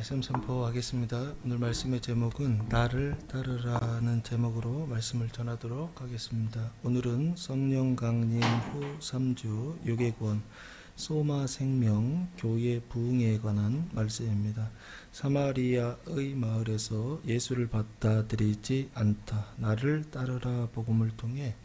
말씀 선포하겠습니다. 오늘 말씀의 제목은 나를 따르라는 제목으로 말씀을 전하도록 하겠습니다. 오늘은 성령 강림 후 3주 6의 권 소마 생명 교회 부흥에 관한 말씀입니다. 사마리아의 마을에서 예수를 받아들이지 않다. 나를 따르라 복음을 통해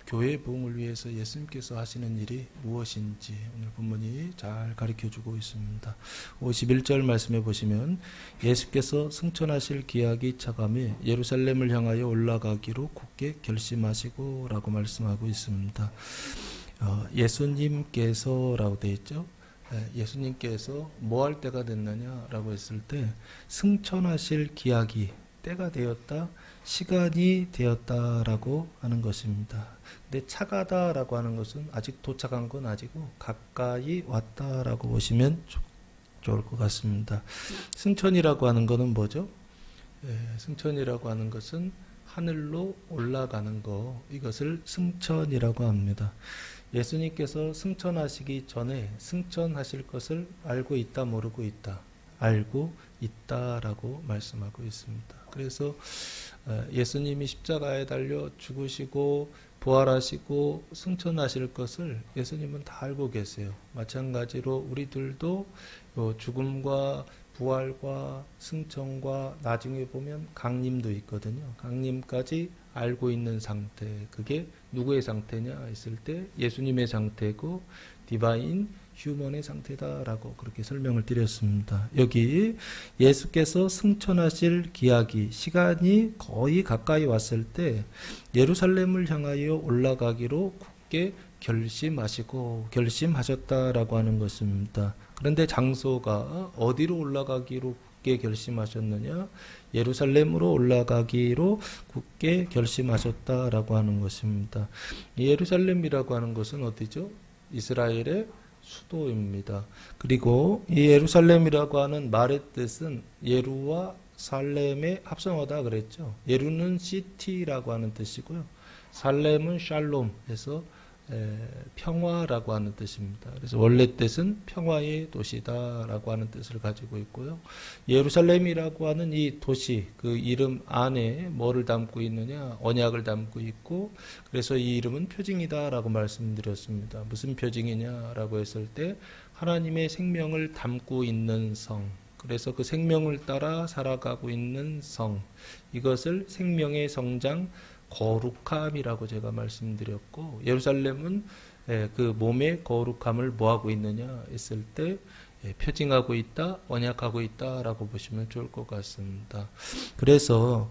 교회 부흥을 위해서 예수님께서 하시는 일이 무엇인지 오늘 본문이 잘 가르쳐주고 있습니다. 51절 말씀해 보시면 예수께서 승천하실 기약이 차감해 예루살렘을 향하여 올라가기로 굳게 결심하시고 라고 말씀하고 있습니다. 예수님께서 라고 되어 있죠. 예수님께서 뭐 할 때가 됐느냐라고 했을 때 승천하실 기약이 때가 되었다, 시간이 되었다라고 하는 것입니다. 근데 차가다라고 하는 것은 아직 도착한 건 아니고 가까이 왔다라고 보시면 좋을 것 같습니다. 승천이라고 하는 것은 뭐죠? 승천이라고 하는 것은 하늘로 올라가는 거, 이것을 승천이라고 합니다. 예수님께서 승천하시기 전에 승천하실 것을 알고 있다, 모르고 있다? 알고 있다라고 말씀하고 있습니다. 그래서 예수님이 십자가에 달려 죽으시고 부활하시고 승천하실 것을 예수님은 다 알고 계세요. 마찬가지로 우리들도 죽음과 부활과 승천과 나중에 보면 강림도 있거든요. 강림까지 알고 있는 상태, 그게 누구의 상태냐 했을 때 예수님의 상태고 디바인 휴먼의 상태다라고 그렇게 설명을 드렸습니다. 여기 예수께서 승천하실 기약이 시간이 거의 가까이 왔을 때 예루살렘을 향하여 올라가기로 굳게 결심하셨다라고 하는 것입니다. 그런데 장소가 어디로 올라가기로 굳게 결심하셨느냐? 예루살렘으로 올라가기로 굳게 결심하셨다라고 하는 것입니다. 예루살렘이라고 하는 것은 어디죠? 이스라엘의 수도입니다. 그리고 이 예루살렘이라고 하는 말의 뜻은 예루와 살렘의 합성어다 그랬죠. 예루는 시티라고 하는 뜻이고요. 살렘은 샬롬 해서 평화라고 하는 뜻입니다. 그래서 원래 뜻은 평화의 도시다라고 하는 뜻을 가지고 있고요. 예루살렘이라고 하는 이 도시, 그 이름 안에 뭐를 담고 있느냐? 언약을 담고 있고, 그래서 이 이름은 표징이다라고 말씀드렸습니다. 무슨 표징이냐라고 했을 때 하나님의 생명을 담고 있는 성, 그래서 그 생명을 따라 살아가고 있는 성, 이것을 생명의 성장 거룩함이라고 제가 말씀드렸고, 예루살렘은 그 몸의 거룩함을 뭐하고 있느냐 했을 때 표징하고 있다, 언약하고 있다라고 보시면 좋을 것 같습니다. 그래서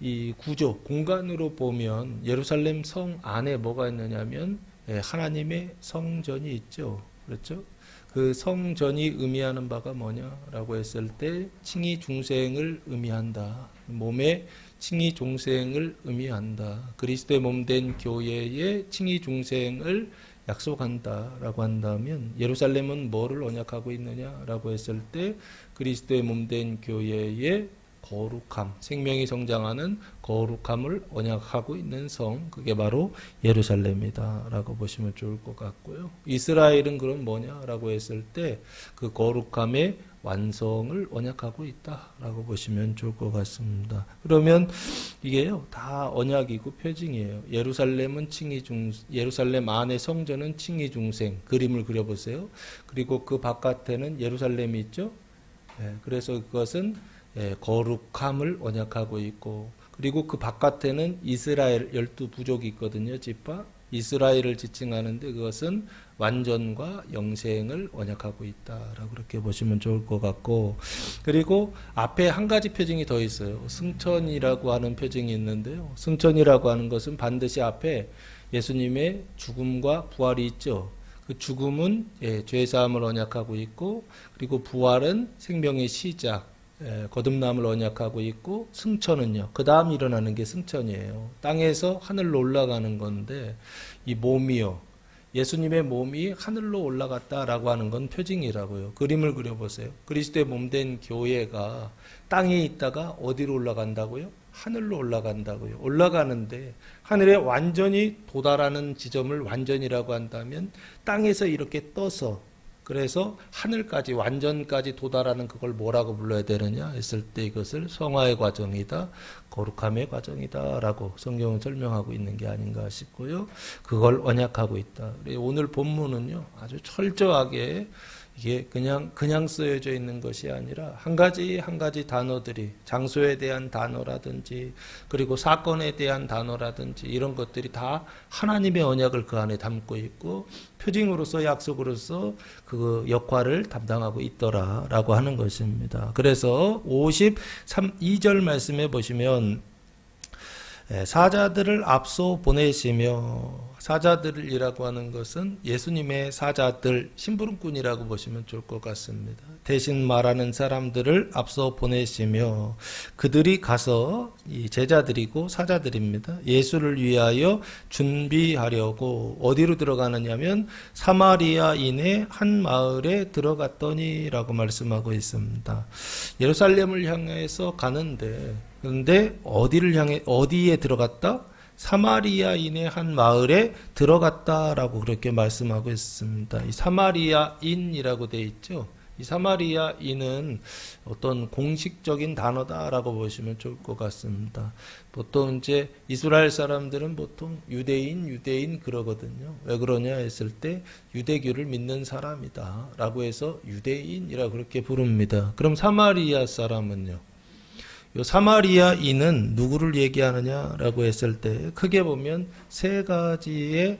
이 구조, 공간으로 보면 예루살렘 성 안에 뭐가 있느냐면 하나님의 성전이 있죠. 그렇죠? 그 성전이 의미하는 바가 뭐냐라고 했을 때 칭의 중생을 의미한다. 몸의 칭의 중생을 의미한다. 그리스도의 몸된 교회의 칭의 중생을 약속한다라고 한다면 예루살렘은 뭐를 언약하고 있느냐라고 했을 때 그리스도의 몸된 교회의 거룩함, 생명이 성장하는 거룩함을 언약하고 있는 성, 그게 바로 예루살렘이다라고 보시면 좋을 것 같고요. 이스라엘은 그럼 뭐냐라고 했을 때 그 거룩함의 완성을 언약하고 있다라고 보시면 좋을 것 같습니다. 그러면 이게요 다 언약이고 표징이에요. 예루살렘 안의 성전은 칭의 중생, 그림을 그려보세요. 그리고 그 바깥에는 예루살렘이 있죠. 그래서 그것은 거룩함을 언약하고 있고, 그리고 그 바깥에는 이스라엘 12부족이 있거든요. 지파 이스라엘을 지칭하는데 그것은 완전과 영생을 언약하고 있다라고 그렇게 보시면 좋을 것 같고, 그리고 앞에 한 가지 표징이 더 있어요. 승천이라고 하는 표징이 있는데요. 승천이라고 하는 것은 반드시 앞에 예수님의 죽음과 부활이 있죠. 그 죽음은 죄사함을 언약하고 있고, 그리고 부활은 생명의 시작, 거듭남을 언약하고 있고, 승천은요 그 다음 일어나는 게 승천이에요. 땅에서 하늘로 올라가는 건데 이 몸이요, 예수님의 몸이 하늘로 올라갔다라고 하는 건 표징이라고요. 그림을 그려보세요. 그리스도의 몸된 교회가 땅에 있다가 어디로 올라간다고요? 하늘로 올라간다고요. 올라가는데 하늘에 완전히 도달하는 지점을 완전이라고 한다면 땅에서 이렇게 떠서 그래서 하늘까지 완전까지 도달하는 그걸 뭐라고 불러야 되느냐 했을 때 이것을 성화의 과정이다, 거룩함의 과정이다 라고 성경은 설명하고 있는 게 아닌가 싶고요. 그걸 언약하고 있다. 오늘 본문은요 아주 철저하게 이게 그냥 쓰여져 있는 것이 아니라 한 가지 한 가지 단어들이 장소에 대한 단어라든지 그리고 사건에 대한 단어라든지 이런 것들이 다 하나님의 언약을 그 안에 담고 있고 표징으로서 약속으로서 그 역할을 담당하고 있더라라고 하는 것입니다. 그래서 52절 말씀해 보시면 사자들을 앞서 보내시며, 사자들이라고 하는 것은 예수님의 사자들, 심부름꾼이라고 보시면 좋을 것 같습니다. 대신 말하는 사람들을 앞서 보내시며 그들이 가서 이 제자들이고 사자들입니다. 예수를 위하여 준비하려고 어디로 들어가느냐면 사마리아인의 한 마을에 들어갔더니라고 말씀하고 있습니다. 예루살렘을 향해서 가는데 그런데 어디에 들어갔다? 사마리아인의 한 마을에 들어갔다라고 그렇게 말씀하고 있습니다. 이 사마리아인이라고 되어 있죠. 이 사마리아인은 어떤 공식적인 단어다라고 보시면 좋을 것 같습니다. 보통 이제 이스라엘 사람들은 보통 유대인 그러거든요. 왜 그러냐 했을 때 유대교를 믿는 사람이다라고 해서 유대인이라고 그렇게 부릅니다. 그럼 사마리아 사람은요? 요 사마리아인은 누구를 얘기하느냐라고 했을 때 크게 보면 세 가지의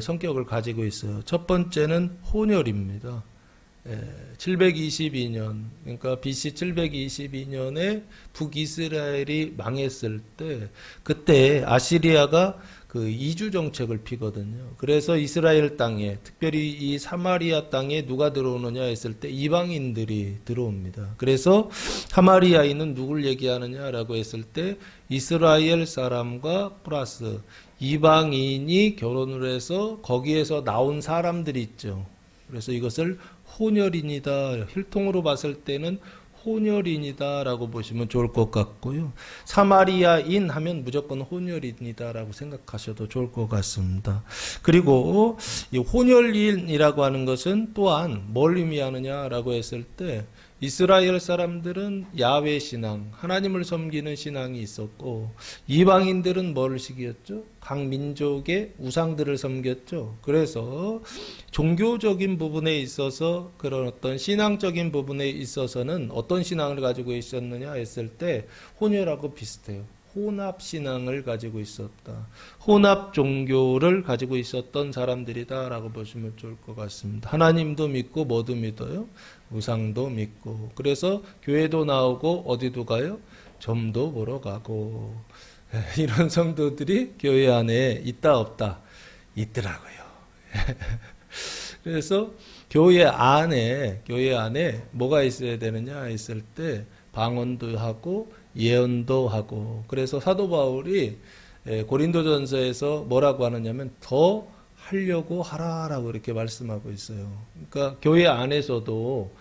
성격을 가지고 있어요. 첫 번째는 혼혈입니다. 722년, 그러니까 BC 722년에 북이스라엘이 망했을 때 그때 아시리아가 그 이주 정책을 피거든요. 그래서 이스라엘 땅에, 특별히 이 사마리아 땅에 누가 들어오느냐 했을 때 이방인들이 들어옵니다. 그래서 사마리아인은 누굴 얘기하느냐라고 했을 때 이스라엘 사람과 플러스 이방인이 결혼을 해서 거기에서 나온 사람들이 있죠. 그래서 이것을 혼혈인이다. 혈통으로 봤을 때는 혼혈인이다라고 보시면 좋을 것 같고요. 사마리아인 하면 무조건 혼혈인이다라고 생각하셔도 좋을 것 같습니다. 그리고 이 혼혈인이라고 하는 것은 또한 뭘 의미하느냐라고 했을 때 이스라엘 사람들은 야훼 신앙, 하나님을 섬기는 신앙이 있었고 이방인들은 뭘 시기였죠? 각 민족의 우상들을 섬겼죠. 그래서 종교적인 부분에 있어서 그런 어떤 신앙적인 부분에 있어서는 어떤 신앙을 가지고 있었느냐 했을 때 혼혈하고 비슷해요. 혼합 신앙을 가지고 있었다. 혼합 종교를 가지고 있었던 사람들이다라고 보시면 좋을 것 같습니다. 하나님도 믿고 뭐도 믿어요? 우상도 믿고. 그래서 교회도 나오고 어디도 가요? 점도 보러 가고. 이런 성도들이 교회 안에 있다 없다? 있더라고요. 그래서 교회 안에 뭐가 있어야 되느냐 했을 때 방언도 하고 예언도 하고. 그래서 사도 바울이 고린도전서에서 뭐라고 하느냐면 더 하려고 하라라고 이렇게 말씀하고 있어요. 그러니까 교회 안에서도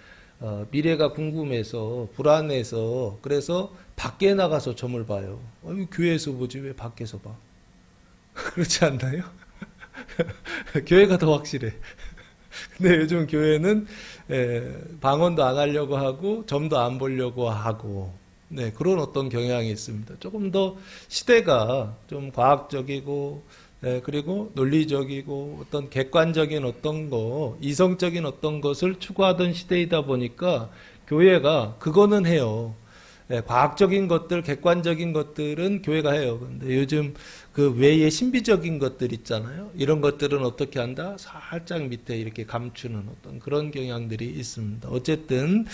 미래가 궁금해서 불안해서 그래서 밖에 나가서 점을 봐요. 교회에서 보지 왜 밖에서 봐? 그렇지 않나요? 교회가 더 확실해. 근데 요즘 교회는 방언도 안 하려고 하고 점도 안 보려고 하고 그런 어떤 경향이 있습니다. 조금 더 시대가 좀 과학적이고 그리고 논리적이고 어떤 객관적인 어떤 거, 이성적인 어떤 것을 추구하던 시대이다 보니까 교회가 그거는 해요. 과학적인 것들, 객관적인 것들은 교회가 해요. 근데 요즘 그 외에 신비적인 것들 있잖아요. 이런 것들은 어떻게 한다? 살짝 밑에 이렇게 감추는 어떤 그런 경향들이 있습니다. 어쨌든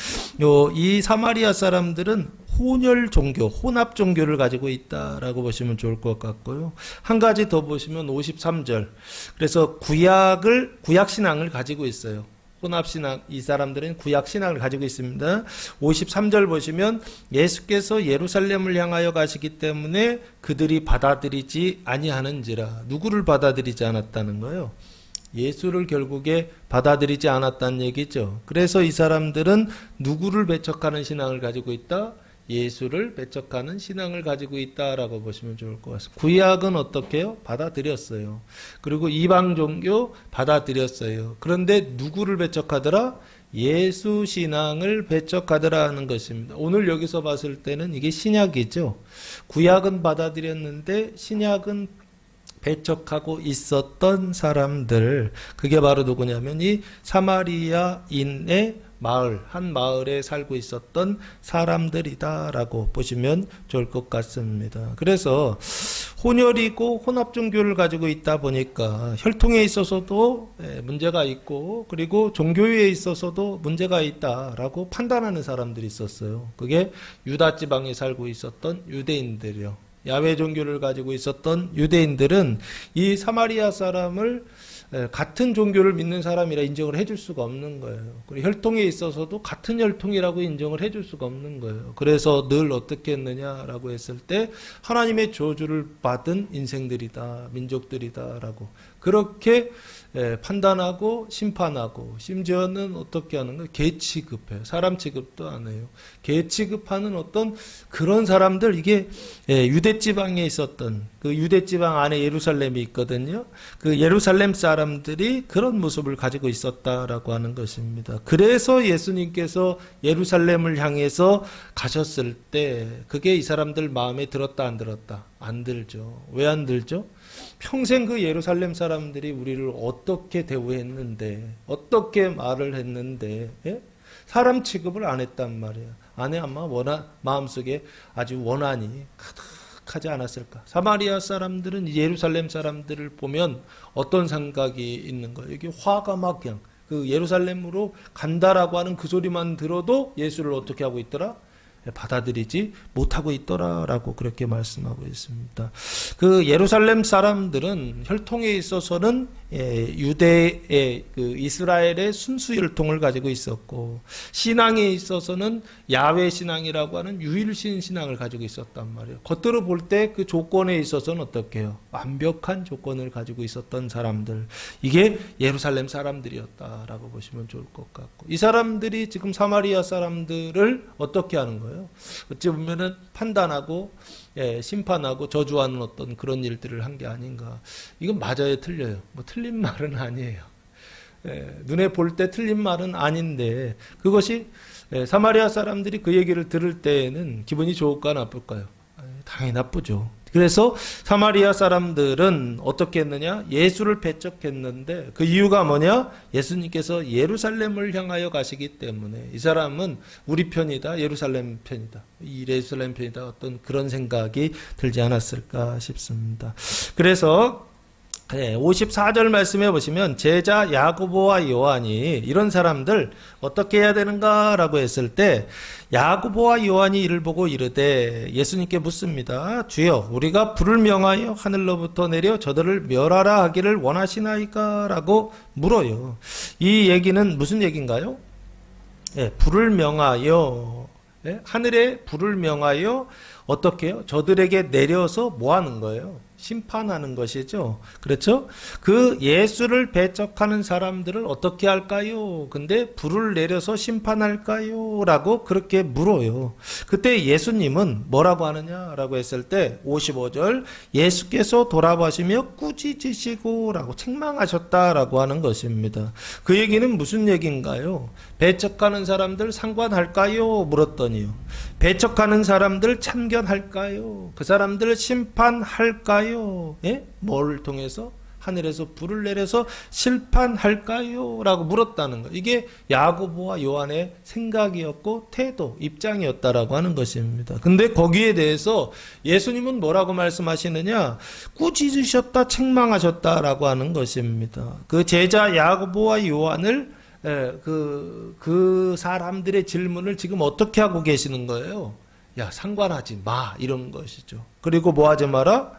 이 사마리아 사람들은 혼혈 종교, 혼합 종교를 가지고 있다라고 보시면 좋을 것 같고요. 한 가지 더 보시면 53절. 그래서 구약 신앙을 가지고 있어요. 혼합신앙, 이 사람들은 구약신앙을 가지고 있습니다. 53절 보시면 예수께서 예루살렘을 향하여 가시기 때문에 그들이 받아들이지 아니하는지라. 누구를 받아들이지 않았다는 거예요? 예수를 결국에 받아들이지 않았다는 얘기죠. 그래서 이 사람들은 누구를 배척하는 신앙을 가지고 있다? 예수를 배척하는 신앙을 가지고 있다라고 보시면 좋을 것 같습니다. 구약은 어떻게 해요? 받아들였어요. 그리고 이방 종교 받아들였어요. 그런데 누구를 배척하더라? 예수 신앙을 배척하더라 하는 것입니다. 오늘 여기서 봤을 때는 이게 신약이죠. 구약은 받아들였는데 신약은 배척하고 있었던 사람들, 그게 바로 누구냐면 이 사마리아인의 마을, 한 마을에 살고 있었던 사람들이다라고 보시면 좋을 것 같습니다. 그래서 혼혈이고 혼합 종교를 가지고 있다 보니까 혈통에 있어서도 문제가 있고, 그리고 종교에 있어서도 문제가 있다라고 판단하는 사람들이 있었어요. 그게 유다 지방에 살고 있었던 유대인들이요. 야훼 종교를 가지고 있었던 유대인들은 이 사마리아 사람을 같은 종교를 믿는 사람이라 인정을 해줄 수가 없는 거예요. 그리고 혈통에 있어서도 같은 혈통이라고 인정을 해줄 수가 없는 거예요. 그래서 늘 어떻게 했느냐라고 했을 때 하나님의 저주를 받은 인생들이다, 민족들이다라고 그렇게 판단하고 심판하고, 심지어는 어떻게 하는 거예요? 개 취급해요. 사람 취급도 안 해요. 개 취급하는 어떤 그런 사람들, 이게 유대 지방에 있었던, 그 유대 지방 안에 예루살렘이 있거든요. 그 예루살렘 사람들이 그런 모습을 가지고 있었다라고 하는 것입니다. 그래서 예수님께서 예루살렘을 향해서 가셨을 때 그게 이 사람들 마음에 들었다 안 들었다? 안 들죠. 왜 안 들죠? 평생 그 예루살렘 사람들이 우리를 어떻게 대우했는데, 어떻게 말을 했는데, 사람 취급을 안 했단 말이에요. 안에 아마 마음속에 아주 원한이 가득하지 않았을까. 사마리아 사람들은 예루살렘 사람들을 보면 어떤 생각이 있는 거예요? 이게 화가 막 그냥 그 예루살렘으로 간다라고 하는 그 소리만 들어도 예수를 어떻게 하고 있더라? 받아들이지 못하고 있더라라고 그렇게 말씀하고 있습니다. 그 예루살렘 사람들은 혈통에 있어서는 유대의 그 이스라엘의 순수 혈통을 가지고 있었고, 신앙에 있어서는 야훼 신앙이라고 하는 유일신 신앙을 가지고 있었단 말이에요. 겉으로 볼 때 그 조건에 있어서는 어떻게 해요? 완벽한 조건을 가지고 있었던 사람들, 이게 예루살렘 사람들이었다라고 보시면 좋을 것 같고, 이 사람들이 지금 사마리아 사람들을 어떻게 하는 거예요? 어찌 보면은 판단하고 심판하고 저주하는 어떤 그런 일들을 한 게 아닌가. 이건 맞아요, 틀려요? 뭐 틀린 말은 아니에요. 눈에 볼 때 틀린 말은 아닌데, 그것이 사마리아 사람들이 그 얘기를 들을 때에는 기분이 좋을까 나쁠까요? 당연히 나쁘죠. 그래서 사마리아 사람들은 어떻게 했느냐? 예수를 배척했는데, 그 이유가 뭐냐? 예수님께서 예루살렘을 향하여 가시기 때문에 이 사람은 우리 편이다, 예루살렘 편이다, 이 예루살렘 편이다, 어떤 그런 생각이 들지 않았을까 싶습니다. 그래서 54절 말씀해 보시면 제자 야고보와 요한이 이런 사람들 어떻게 해야 되는가라고 했을 때, 야고보와 요한이 이를 보고 이르되 예수님께 묻습니다. 주여, 우리가 불을 명하여 하늘로부터 내려 저들을 멸하라 하기를 원하시나이까? 라고 물어요. 이 얘기는 무슨 얘기인가요? 불을 명하여, 하늘에 불을 명하여 어떻게 해요? 저들에게 내려서 뭐 하는 거예요? 심판하는 것이죠. 그렇죠? 그 예수를 배척하는 사람들을 어떻게 할까요? 근데 불을 내려서 심판할까요? 라고 그렇게 물어요. 그때 예수님은 뭐라고 하느냐라고 했을 때 55절, 예수께서 돌아보시며 꾸짖으시고 라고 책망하셨다라고 하는 것입니다. 그 얘기는 무슨 얘기인가요? 배척하는 사람들 상관할까요? 물었더니요. 배척하는 사람들 참견할까요? 그 사람들을 심판할까요? 뭘 통해서? 하늘에서 불을 내려서 심판할까요? 라고 물었다는 거. 이게 야고보와 요한의 생각이었고 태도, 입장이었다라고 하는 것입니다. 근데 거기에 대해서 예수님은 뭐라고 말씀하시느냐? 꾸짖으셨다, 책망하셨다라고 하는 것입니다. 그 제자 야고보와 요한을 그 사람들의 질문을 지금 어떻게 하고 계시는 거예요? 야, 상관하지 마, 이런 것이죠. 그리고 뭐 하지 마라?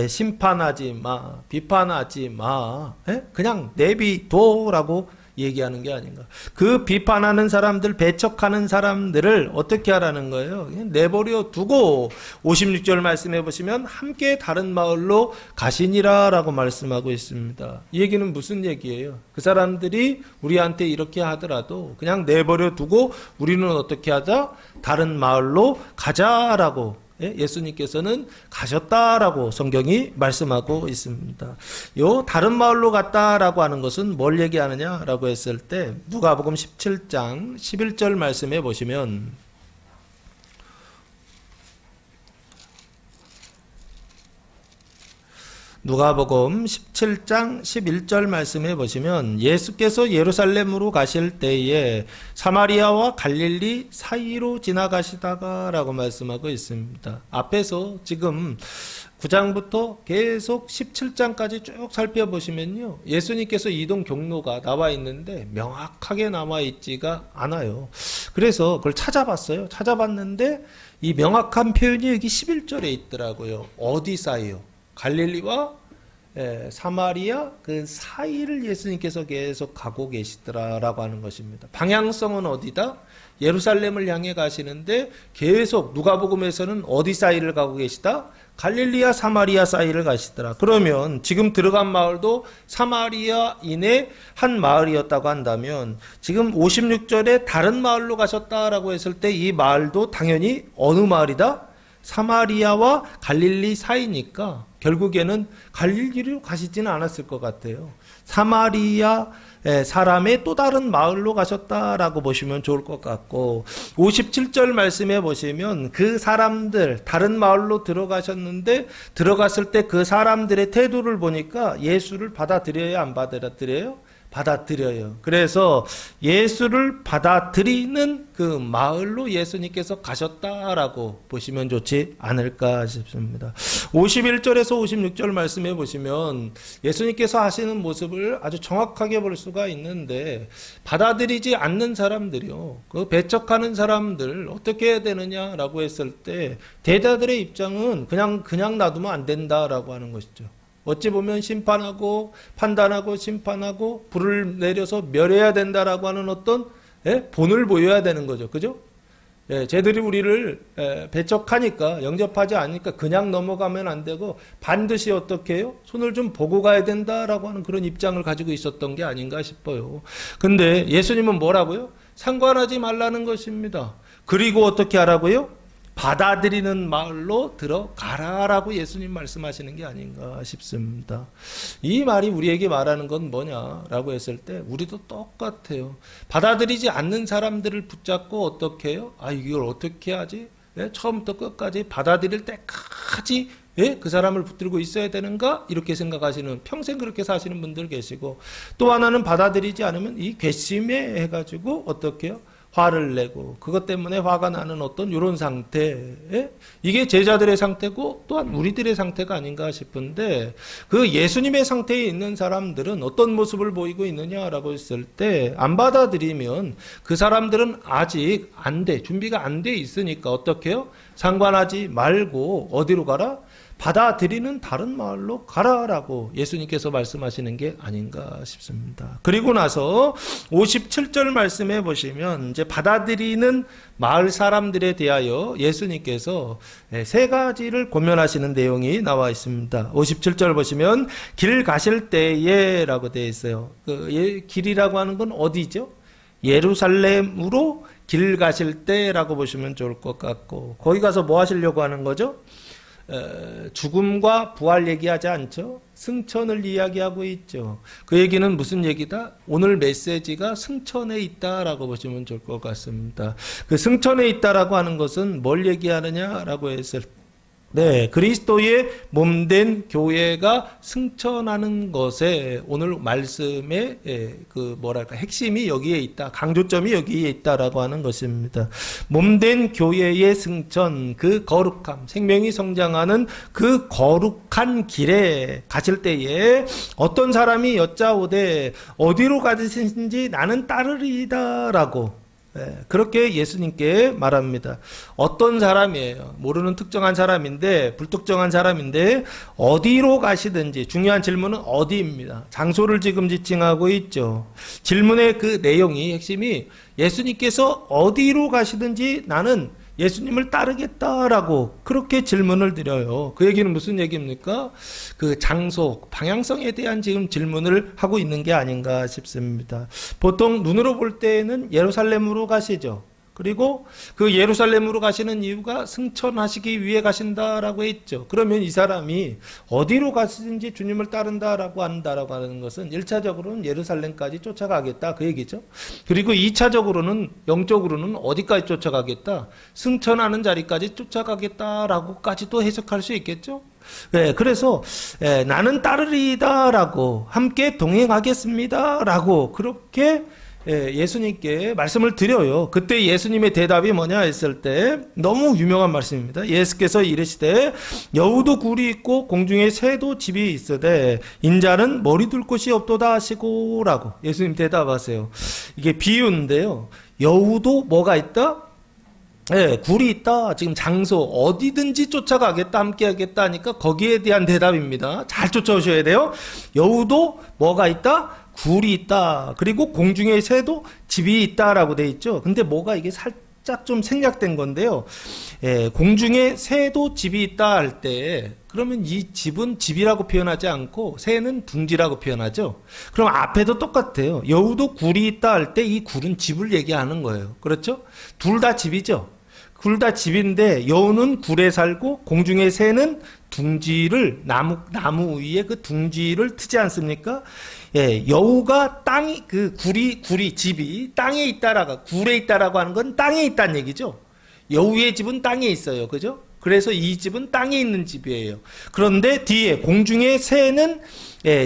심판하지 마, 비판하지 마, 그냥 내비둬라고 얘기하는 게 아닌가. 그 비판하는 사람들, 배척하는 사람들을 어떻게 하라는 거예요? 그냥 내버려 두고 56절 말씀해 보시면 함께 다른 마을로 가시니라 라고 말씀하고 있습니다. 이 얘기는 무슨 얘기예요? 그 사람들이 우리한테 이렇게 하더라도 그냥 내버려 두고 우리는 어떻게 하자? 다른 마을로 가자라고 예수님께서는 가셨다라고 성경이 말씀하고 있습니다. 요 다른 마을로 갔다라고 하는 것은 뭘 얘기하느냐라고 했을 때 누가복음 17장 11절 말씀해 보시면 누가복음 17장 11절 말씀해 보시면 예수께서 예루살렘으로 가실 때에 사마리아와 갈릴리 사이로 지나가시다가 라고 말씀하고 있습니다. 앞에서 지금 9장부터 계속 17장까지 쭉 살펴보시면요, 예수님께서 이동 경로가 나와 있는데 명확하게 나와 있지가 않아요. 그래서 그걸 찾아봤어요. 찾아봤는데 이 명확한 표현이 여기 11절에 있더라고요. 어디 사이요? 갈릴리와 사마리아 그 사이를 예수님께서 계속 가고 계시더라라고 하는 것입니다. 방향성은 어디다? 예루살렘을 향해 가시는데 계속 누가복음에서는 어디 사이를 가고 계시다? 갈릴리와 사마리아 사이를 가시더라. 그러면 지금 들어간 마을도 사마리아인의 한 마을이었다고 한다면 지금 56절에 다른 마을로 가셨다라고 했을 때 이 마을도 당연히 어느 마을이다? 사마리아와 갈릴리 사이니까 결국에는 갈릴리로 가시지는 않았을 것 같아요. 사마리아 사람의 또 다른 마을로 가셨다라고 보시면 좋을 것 같고, 57절 말씀해 보시면 그 사람들 다른 마을로 들어가셨는데 들어갔을 때 그 사람들의 태도를 보니까 예수를 받아들여야 안 받아들여요? 받아들여요. 그래서 예수를 받아들이는 그 마을로 예수님께서 가셨다라고 보시면 좋지 않을까 싶습니다. 51절에서 56절 말씀해 보시면 예수님께서 하시는 모습을 아주 정확하게 볼 수가 있는데, 받아들이지 않는 사람들이요, 그 배척하는 사람들 어떻게 해야 되느냐라고 했을 때 대다들의 입장은 그냥 놔두면 안 된다라고 하는 것이죠. 어찌 보면 심판하고 판단하고 심판하고 불을 내려서 멸해야 된다라고 하는 어떤 본을 보여야 되는 거죠. 그죠? 쟤들이 우리를 배척하니까, 영접하지 않으니까 그냥 넘어가면 안 되고 반드시 어떻게 해요? 손을 좀 보고 가야 된다라고 하는 그런 입장을 가지고 있었던 게 아닌가 싶어요. 근데 예수님은 뭐라고요? 상관하지 말라는 것입니다. 그리고 어떻게 하라고요? 받아들이는 마을로 들어가라라고 예수님 말씀하시는 게 아닌가 싶습니다. 이 말이 우리에게 말하는 건 뭐냐라고 했을 때 우리도 똑같아요. 받아들이지 않는 사람들을 붙잡고 어떻게 해요? 이걸 어떻게 하지? 처음부터 끝까지 받아들일 때까지 그 사람을 붙들고 있어야 되는가? 이렇게 생각하시는, 평생 그렇게 사시는 분들 계시고, 또 하나는 받아들이지 않으면 이 괘씸해 해가지고 어떻게 해요? 화를 내고 그것 때문에 화가 나는 어떤 이런 상태, 이게 제자들의 상태고 또한 우리들의 상태가 아닌가 싶은데, 그 예수님의 상태에 있는 사람들은 어떤 모습을 보이고 있느냐라고 했을 때, 안 받아들이면 그 사람들은 아직 준비가 안 돼 있으니까 어떻게 해요? 상관하지 말고 어디로 가라? 받아들이는 다른 마을로 가라라고 예수님께서 말씀하시는 게 아닌가 싶습니다. 그리고 나서 57절 말씀해 보시면 이제 받아들이는 마을 사람들에 대하여 예수님께서 세 가지를 권면하시는 내용이 나와 있습니다. 57절 보시면 길 가실 때에 라고 되어 있어요. 길이라고 하는 건 어디죠? 예루살렘으로 길 가실 때라고 보시면 좋을 것 같고, 거기 가서 뭐 하시려고 하는 거죠? 죽음과 부활 얘기하지 않죠? 승천을 이야기하고 있죠. 그 얘기는 무슨 얘기다? 오늘 메시지가 승천에 있다라고 보시면 좋을 것 같습니다. 그 승천에 있다라고 하는 것은 뭘 얘기하느냐라고 했을 때, 그리스도의 몸된 교회가 승천하는 것에 오늘 말씀의 핵심이 여기에 있다, 강조점이 여기에 있다라고 하는 것입니다. 몸된 교회의 승천, 그 거룩함, 생명이 성장하는 그 거룩한 길에 가실 때에 어떤 사람이 여짜오되 어디로 가시는지 나는 따르리다라고 그렇게 예수님께 말합니다. 어떤 사람이에요? 모르는 특정한 사람인데, 불특정한 사람인데 어디로 가시든지, 중요한 질문은 어디입니다. 장소를 지금 지칭하고 있죠. 질문의 그 내용이, 핵심이 예수님께서 어디로 가시든지 나는 예수님을 따르겠다라고 그렇게 질문을 드려요. 그 얘기는 무슨 얘기입니까? 그 장소, 방향성에 대한 지금 질문을 하고 있는 게 아닌가 싶습니다. 보통 눈으로 볼 때는 예루살렘으로 가시죠. 그리고 그 예루살렘으로 가시는 이유가 승천하시기 위해 가신다라고 했죠. 그러면 이 사람이 어디로 가시든지 주님을 따른다라고 한다라고 하는 것은 1차적으로는 예루살렘까지 쫓아가겠다 그 얘기죠. 그리고 2차적으로는 영적으로는 어디까지 쫓아가겠다? 승천하는 자리까지 쫓아가겠다라고까지도 해석할 수 있겠죠. 그래서 나는 따르리다라고 함께 동행하겠습니다라고 그렇게 예수님께 말씀을 드려요. 그때 예수님의 대답이 뭐냐 했을 때 너무 유명한 말씀입니다. 예수께서 이르시되 여우도 굴이 있고 공중에 새도 집이 있으되 인자는 머리 둘 곳이 없도다 하시고 라고 예수님 대답하세요. 이게 비유인데요. 여우도 뭐가 있다? 굴이 있다. 지금 장소 어디든지 쫓아가겠다, 함께 하겠다 하니까 거기에 대한 대답입니다. 잘 쫓아오셔야 돼요. 여우도 뭐가 있다? 굴이 있다. 그리고 공중에 새도 집이 있다라고 돼 있죠. 근데 뭐가 이게 살짝 좀 생략된 건데요. 공중에 새도 집이 있다 할 때 그러면 이 집은 집이라고 표현하지 않고 새는 둥지라고 표현하죠. 그럼 앞에도 똑같아요. 여우도 굴이 있다 할 때 이 굴은 집을 얘기하는 거예요. 그렇죠? 둘 다 집이죠. 둘 다 집인데 여우는 굴에 살고 공중의 새는 둥지를 나무 위에 그 둥지를 트지 않습니까? 여우가 땅이 그 굴이 집이 땅에 있다라가 굴에 있다라고 하는 건 땅에 있다는 얘기죠. 여우의 집은 땅에 있어요. 그죠? 그래서 이 집은 땅에 있는 집이에요. 그런데 뒤에 공중의 새는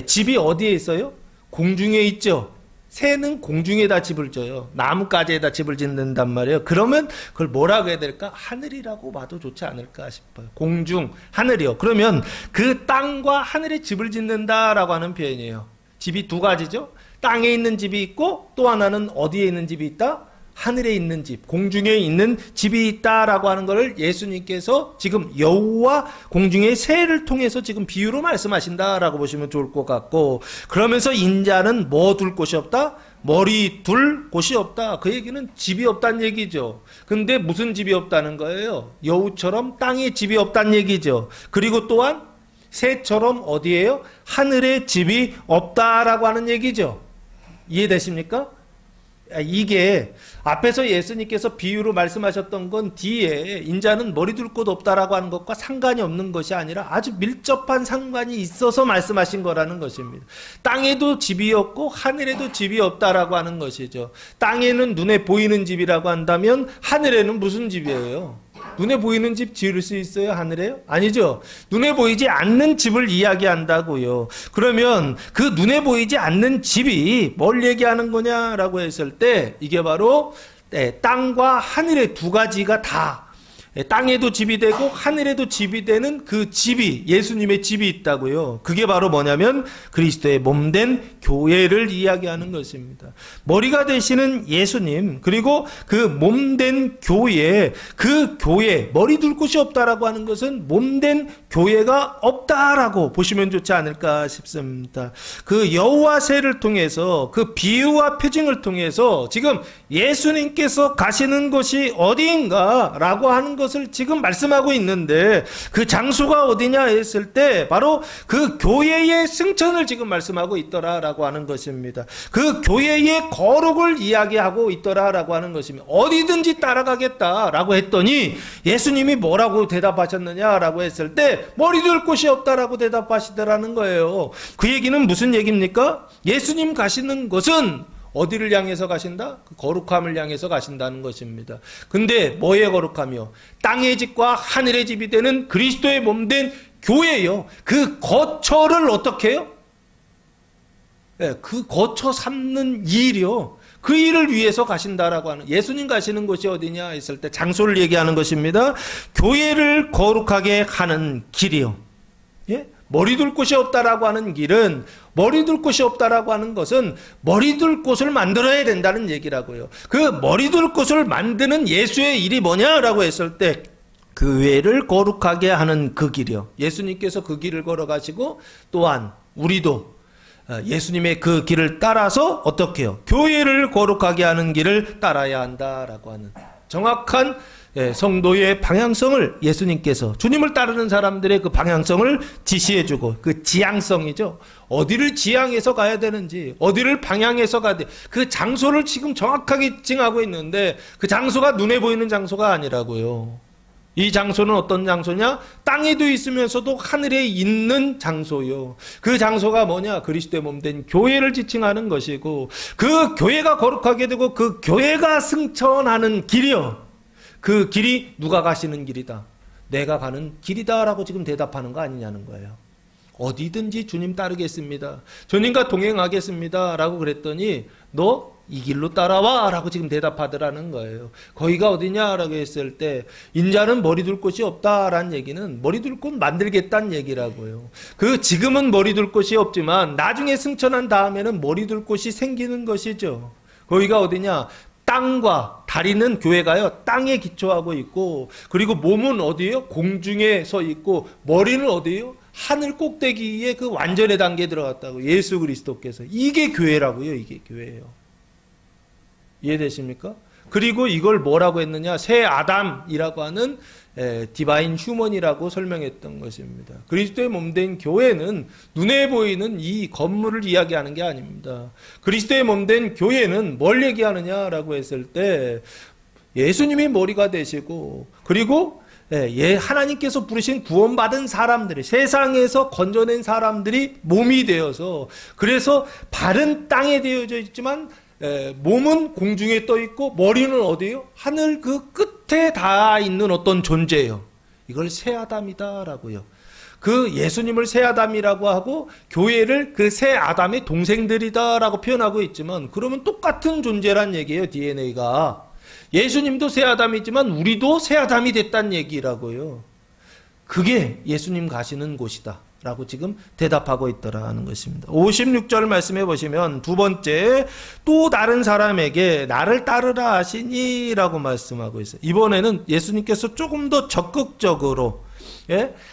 집이 어디에 있어요? 공중에 있죠. 새는 공중에다 집을 져요. 나뭇가지에다 집을 짓는단 말이에요. 그러면 그걸 뭐라고 해야 될까? 하늘이라고 봐도 좋지 않을까 싶어요. 공중, 하늘이요. 그러면 그 땅과 하늘에 집을 짓는다라고 하는 표현이에요. 집이 두 가지죠. 땅에 있는 집이 있고 또 하나는 어디에 있는 집이 있다? 하늘에 있는 집, 공중에 있는 집이 있다라고 하는 것을 예수님께서 지금 여우와 공중의 새를 통해서 지금 비유로 말씀하신다라고 보시면 좋을 것 같고, 그러면서 인자는 뭐 둘 곳이 없다? 머리 둘 곳이 없다. 그 얘기는 집이 없다는 얘기죠. 근데 무슨 집이 없다는 거예요? 여우처럼 땅에 집이 없다는 얘기죠. 그리고 또한 새처럼 어디에요? 하늘에 집이 없다라고 하는 얘기죠. 이해되십니까? 이게 앞에서 예수님께서 비유로 말씀하셨던 건 뒤에 인자는 머리 둘 곳 없다라고 하는 것과 상관이 없는 것이 아니라 아주 밀접한 상관이 있어서 말씀하신 거라는 것입니다. 땅에도 집이 없고 하늘에도 집이 없다라고 하는 것이죠. 땅에는 눈에 보이는 집이라고 한다면 하늘에는 무슨 집이에요? 눈에 보이는 집 지을 수 있어요? 하늘에요? 아니죠. 눈에 보이지 않는 집을 이야기한다고요. 그러면 그 눈에 보이지 않는 집이 뭘 얘기하는 거냐라고 했을 때 이게 바로 땅과 하늘의 두 가지가 다 땅에도 집이 되고 하늘에도 집이 되는 그 집이 예수님의 집이 있다고요. 그게 바로 뭐냐면 그리스도의 몸된 교회를 이야기하는 것입니다. 머리가 되시는 예수님 그리고 그 몸된 교회, 그 교회 머리 둘 곳이 없다라고 하는 것은 몸된 교회가 없다라고 보시면 좋지 않을까 싶습니다. 그 여우와 새를 통해서 그 비유와 표징을 통해서 지금 예수님께서 가시는 곳이 어디인가라고 하는 것을 지금 말씀하고 있는데 그 장소가 어디냐 했을 때 바로 그 교회의 승천을 지금 말씀하고 있더라라고 하는 것입니다. 그 교회의 거룩을 이야기하고 있더라라고 하는 것입니다. 어디든지 따라가겠다라고 했더니 예수님이 뭐라고 대답하셨느냐라고 했을 때 머리 둘 곳이 없다라고 대답하시더라는 거예요. 그 얘기는 무슨 얘기입니까? 예수님 가시는 곳은 어디를 향해서 가신다? 그 거룩함을 향해서 가신다는 것입니다. 근데 뭐의 거룩함이요? 땅의 집과 하늘의 집이 되는 그리스도의 몸된 교회요. 그 거처를 어떻게 해요? 그 거처 삼는 일이요. 그 일을 위해서 가신다라고 하는, 예수님 가시는 곳이 어디냐 했을 때 장소를 얘기하는 것입니다. 교회를 거룩하게 하는 길이요. 예? 머리 둘 곳이 없다라고 하는 길은, 머리 둘 곳이 없다라고 하는 것은 머리 둘 곳을 만들어야 된다는 얘기라고요. 그 머리 둘 곳을 만드는 예수의 일이 뭐냐라고 했을 때 교회를 거룩하게 하는 그 길이요. 예수님께서 그 길을 걸어가시고 또한 우리도 예수님의 그 길을 따라서 어떻게 해요? 교회를 거룩하게 하는 길을 따라야 한다라고 하는 정확한 성도의 방향성을 예수님께서, 주님을 따르는 사람들의 그 방향성을 지시해주고, 그 지향성이죠. 어디를 지향해서 가야 되는지, 어디를 방향해서 가야 돼. 그 장소를 지금 정확하게 지칭하고 있는데 그 장소가 눈에 보이는 장소가 아니라고요. 이 장소는 어떤 장소냐? 땅에도 있으면서도 하늘에 있는 장소요. 그 장소가 뭐냐? 그리스도의 몸된 교회를 지칭하는 것이고, 그 교회가 거룩하게 되고 그 교회가 승천하는 길이요. 그 길이 누가 가시는 길이다. 내가 가는 길이다 라고 지금 대답하는 거 아니냐는 거예요. 어디든지 주님 따르겠습니다. 주님과 동행하겠습니다 라고 그랬더니 너 이 길로 따라와 라고 지금 대답하더라는 거예요. 거기가 어디냐라고 했을 때 인자는 머리 둘 곳이 없다라는 얘기는 머리 둘 곳 만들겠다는 얘기라고요. 그 지금은 머리 둘 곳이 없지만 나중에 승천한 다음에는 머리 둘 곳이 생기는 것이죠. 거기가 어디냐? 땅과 다리는 교회가요 땅에 기초하고 있고, 그리고 몸은 어디예요? 공중에 서 있고, 머리는 어디예요? 하늘 꼭대기에 그 완전의 단계에 들어갔다고 예수 그리스도께서. 이게 교회라고요. 이게 교회예요. 이해되십니까? 그리고 이걸 뭐라고 했느냐? 새 아담이라고 하는 디바인 휴먼이라고 설명했던 것입니다. 그리스도의 몸된 교회는 눈에 보이는 이 건물을 이야기하는 게 아닙니다. 그리스도의 몸된 교회는 뭘 얘기하느냐라고 했을 때 예수님이 머리가 되시고, 그리고 하나님께서 부르신 구원받은 사람들이, 세상에서 건져낸 사람들이 몸이 되어서, 그래서 발은 땅에 되어져 있지만 몸은 공중에 떠 있고 머리는 어디예요? 하늘 그 끝에 닿아 있는 어떤 존재예요. 이걸 새 아담이다라고요. 그 예수님을 새 아담이라고 하고 교회를 그 새 아담의 동생들이다라고 표현하고 있지만, 그러면 똑같은 존재란 얘기예요. DNA가. 예수님도 새 아담이지만 우리도 새 아담이 됐다는 얘기라고요. 그게 예수님 가시는 곳이다 라고 지금 대답하고 있더라는 것입니다. 56절 말씀해 보시면 두 번째, 또 다른 사람에게 나를 따르라 하시니 라고 말씀하고 있어요. 이번에는 예수님께서 조금 더 적극적으로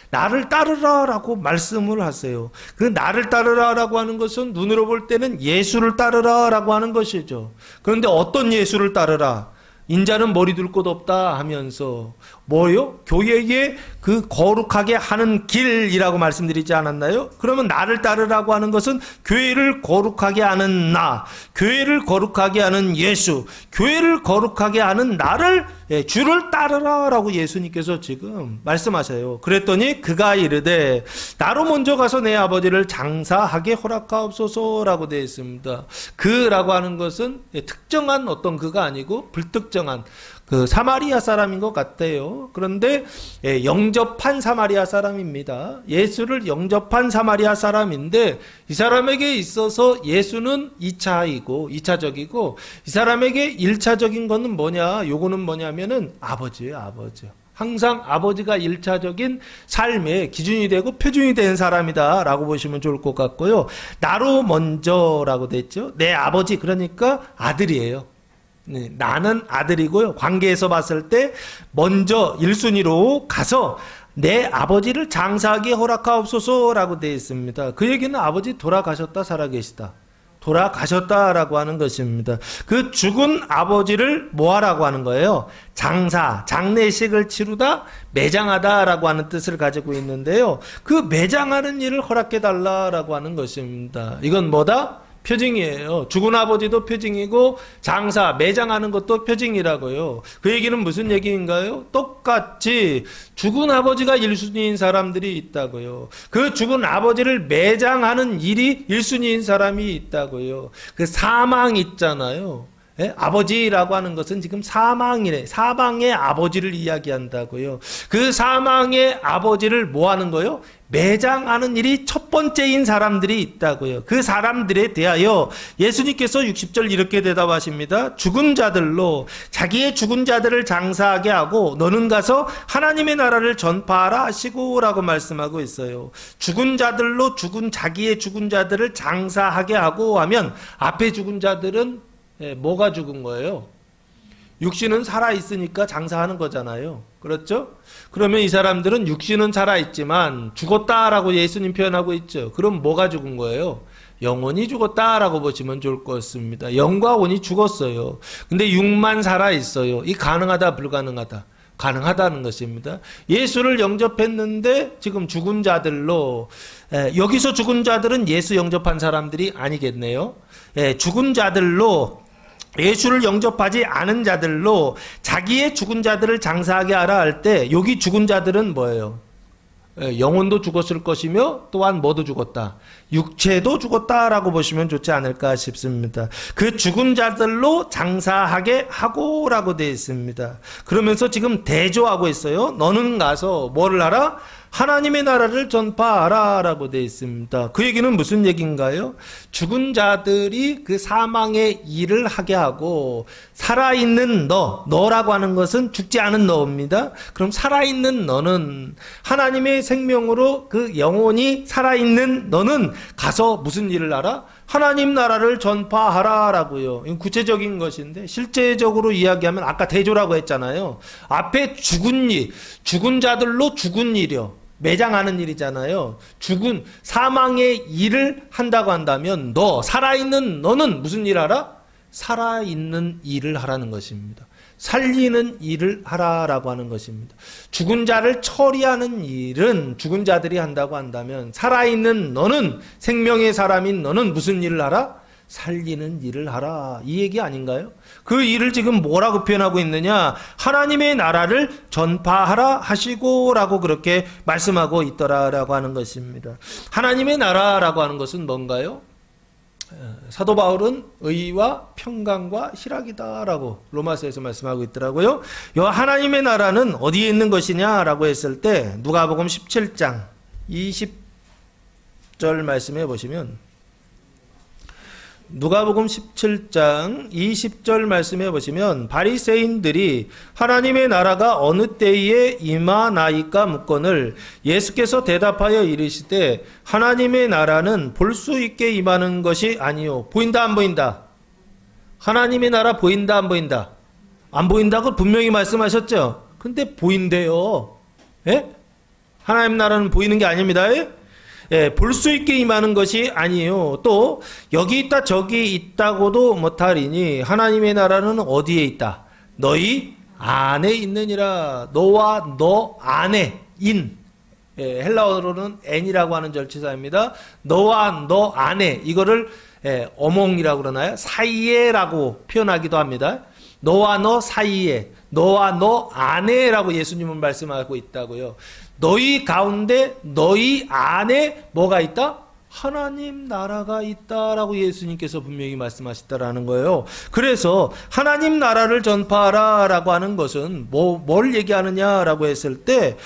나를 따르라 라고 말씀을 하세요. 그 나를 따르라 라고 하는 것은 눈으로 볼 때는 예수를 따르라 라고 하는 것이죠. 그런데 어떤 예수를 따르라? 인자는 머리 둘 곳 없다 하면서 뭐요? 교회에 그 거룩하게 하는 길이라고 말씀드리지 않았나요? 그러면 나를 따르라고 하는 것은 교회를 거룩하게 하는 나, 교회를 거룩하게 하는 예수, 교회를 거룩하게 하는 나를, 주를 따르라 라고 예수님께서 지금 말씀하셔요. 그랬더니 그가 이르되 나로 먼저 가서 내 아버지를 장사하게 허락하옵소서 라고 되어 있습니다. 그라고 하는 것은 특정한 어떤 그가 아니고 불특정한 그 사마리아 사람인 것 같아요. 그런데 영접한 사마리아 사람입니다. 예수를 영접한 사마리아 사람인데, 이 사람에게 있어서 예수는 2차이고 2차적이고, 이 사람에게 1차적인 거는 뭐냐? 요거는 뭐냐면은 아버지예요. 아버지. 항상 아버지가 1차적인 삶의 기준이 되고 표준이 된 사람이다 라고 보시면 좋을 것 같고요. 나로 먼저라고 됐죠. 내 아버지, 그러니까 아들이에요. 네, 나는 아들이고요. 관계에서 봤을 때 먼저 1순위로 가서 내 아버지를 장사하게 허락하옵소서라고 되어 있습니다. 그 얘기는 아버지 돌아가셨다 살아계시다. 돌아가셨다라고 하는 것입니다. 그 죽은 아버지를 뭐하라고 하는 거예요? 장사, 장례식을 치르다, 매장하다라고 하는 뜻을 가지고 있는데요. 그 매장하는 일을 허락해달라라고 하는 것입니다. 이건 뭐다? 표징이에요. 죽은 아버지도 표징이고 장사, 매장하는 것도 표징이라고요. 그 얘기는 무슨 얘기인가요? 똑같이 죽은 아버지가 1순위인 사람들이 있다고요. 그 죽은 아버지를 매장하는 일이 1순위인 사람이 있다고요. 그 사망 있잖아요. 예? 아버지라고 하는 것은 지금 사망이래. 사망의 아버지를 이야기한다고요. 그 사망의 아버지를 뭐 하는 거요? 매장하는 일이 첫 번째인 사람들이 있다고요. 그 사람들에 대하여 예수님께서 60절 이렇게 대답하십니다. 죽은 자들로 자기의 죽은 자들을 장사하게 하고 너는 가서 하나님의 나라를 전파하라 하시고 라고 말씀하고 있어요. 죽은 자들로 자기의 죽은 자들을 장사하게 하고 하면 앞에 죽은 자들은 뭐가 죽은 거예요? 육신은 살아있으니까 장사하는 거잖아요. 그렇죠? 그러면 이 사람들은 육신은 살아있지만 죽었다라고 예수님 표현하고 있죠. 그럼 뭐가 죽은 거예요? 영혼이 죽었다라고 보시면 좋을 것 같습니다. 영과 혼이 죽었어요. 근데 육만 살아있어요. 이 가능하다 불가능하다? 가능하다는 것입니다. 예수를 영접했는데 지금 죽은 자들로 여기서 죽은 자들은 예수 영접한 사람들이 아니겠네요. 죽은 자들로 예수를 영접하지 않은 자들로 자기의 죽은 자들을 장사하게 하라 할 때 여기 죽은 자들은 뭐예요? 영혼도 죽었을 것이며 또한 뭐도 죽었다. 육체도 죽었다라고 보시면 좋지 않을까 싶습니다. 그 죽은 자들로 장사하게 하고라고 되어 있습니다. 그러면서 지금 대조하고 있어요. 너는 가서 뭐를 하라? 하나님의 나라를 전파하라 라고 되어 있습니다. 그 얘기는 무슨 얘기인가요? 죽은 자들이 그 사망의 일을 하게 하고 살아있는 너라고 하는 것은 죽지 않은 너입니다. 그럼 살아있는 너는 하나님의 생명으로 그 영혼이 살아있는 너는 가서 무슨 일을 하라? 하나님 나라를 전파하라 라고요. 이건 구체적인 것인데 실제적으로 이야기하면 아까 대조라고 했잖아요. 앞에 죽은 자들로 죽은 일이요. 매장하는 일이잖아요. 죽은 사망의 일을 한다고 한다면 살아있는 너는 무슨 일 하라? 살아있는 일을 하라는 것입니다. 살리는 일을 하라라고 하는 것입니다. 죽은 자를 처리하는 일은 죽은 자들이 한다고 한다면 살아있는 너는 생명의 사람인 너는 무슨 일을 하라? 살리는 일을 하라. 이 얘기 아닌가요? 그 일을 지금 뭐라고 표현하고 있느냐? 하나님의 나라를 전파하라 하시고 라고 그렇게 말씀하고 있더라라고 하는 것입니다. 하나님의 나라라고 하는 것은 뭔가요? 사도 바울은 의와 평강과 희락이다라고 로마서에서 말씀하고 있더라고요. 이 하나님의 나라는 어디에 있는 것이냐라고 했을 때 누가복음 17장 20절 말씀해 보시면 누가복음 17장 20절 말씀해 보시면 바리새인들이 하나님의 나라가 어느 때에 임하나이까 묻거늘 예수께서 대답하여 이르시되 하나님의 나라는 볼 수 있게 임하는 것이 아니요. 보인다 안 보인다? 하나님의 나라 보인다 안 보인다? 안 보인다고 분명히 말씀하셨죠. 근데 보인대요. 예? 하나님 나라는 보이는 게 아닙니다. 볼 수 있게 임하는 것이 아니에요. 또 여기 있다 저기 있다고도 못하리니 하나님의 나라는 어디에 있다? 너희 안에 있느니라. 너와 너 안에 인. 헬라어로는 n이라고 하는 절치사입니다. 너와 너 안에 이거를 어몽이라고 그러나요? 사이에라고 표현하기도 합니다. 너와 너 사이에 너와 너 안에라고 예수님은 말씀하고 있다고요. 너희 가운데 너희 안에 뭐가 있다? 하나님 나라가 있다라고 예수님께서 분명히 말씀하셨다라는 거예요. 그래서 하나님 나라를 전파하라라고 하는 것은 뭘 얘기하느냐라고 했을 때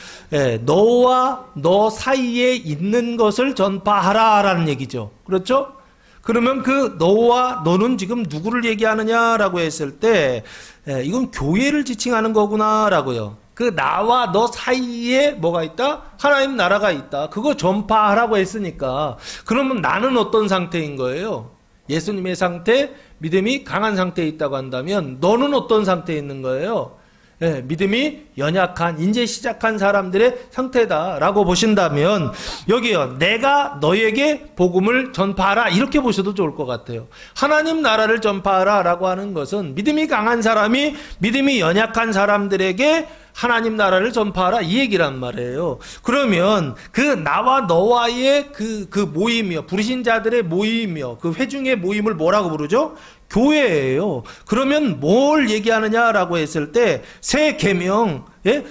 너와 너 사이에 있는 것을 전파하라라는 얘기죠. 그렇죠? 그러면 그 너와 너는 지금 누구를 얘기하느냐라고 했을 때 이건 교회를 지칭하는 거구나라고요. 그 나와 너 사이에 뭐가 있다? 하나님 나라가 있다. 그거 전파하라고 했으니까 그러면 나는 어떤 상태인 거예요? 예수님의 상태, 믿음이 강한 상태에 있다고 한다면 너는 어떤 상태에 있는 거예요? 믿음이 연약한 이제 시작한 사람들의 상태다라고 보신다면 여기요. 내가 너에게 복음을 전파하라 이렇게 보셔도 좋을 것 같아요. 하나님 나라를 전파하라라고 하는 것은 믿음이 강한 사람이 믿음이 연약한 사람들에게 하나님 나라를 전파하라 이 얘기란 말이에요. 그러면 그 나와 너와의 그 모임이요. 부르신 자들의 모임이요. 그 회중의 모임을 뭐라고 부르죠? 교회예요. 그러면 뭘 얘기하느냐라고 했을 때 새 계명,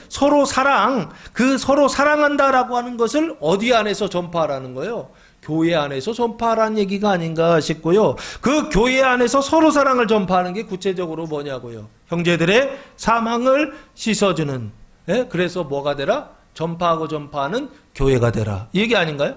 서로 사랑, 그 서로 사랑한다라고 하는 것을 어디 안에서 전파하라는 거예요? 교회 안에서 전파하라는 얘기가 아닌가 싶고요. 그 교회 안에서 서로 사랑을 전파하는 게 구체적으로 뭐냐고요. 형제들의 사망을 씻어주는. 예? 그래서 뭐가 되라? 전파하고 전파하는 교회가 되라. 이 얘기 아닌가요?